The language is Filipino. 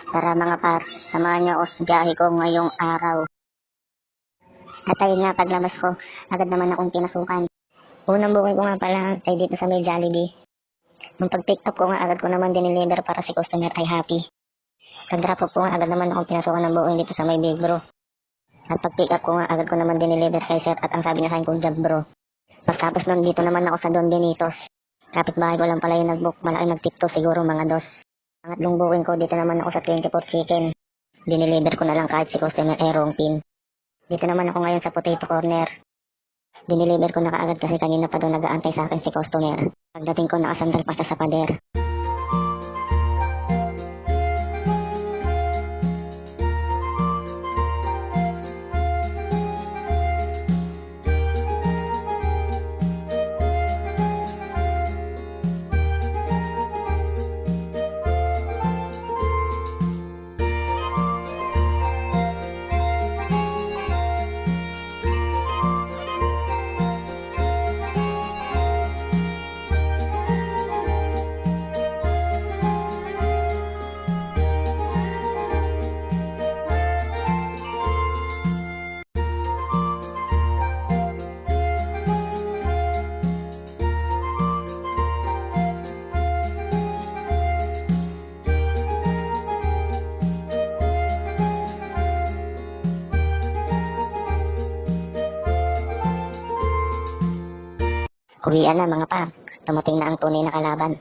Tara mga par, samahan niyo ako sa biyahe ko ngayong araw. At ayun nga, paglabas ko, agad naman akong pinasukan. Unang booking ko nga pala ay dito sa may Jollibee. Nung pag-pick up ko nga, agad ko naman diniliver para si customer ay happy. Pag-drop off ko nga, agad naman akong pinasukan ng booking dito sa may Big Bro. At pag-pick up ko nga, agad ko naman diniliver kay sir at ang sabi niya sa akin kong job bro. Pagtapos nun, dito naman ako sa Don Benitos. Kapitbahay ko lang pala yung nag-book, malaki nag-tip to, siguro mga dos. Pangatlong booking ko, dito naman ako sa 24 Chicken. Diniliver ko na lang kahit si customer ay wrong pin. Dito naman ako ngayon sa Potato Corner. Diniliver ko na kaagad kasi kanina pa doon nag-aantay sa akin si customer. Pagdating ko, nakasandal pa siya sa pader. Uwian na mga pa, dumating na ang tunay na kalaban.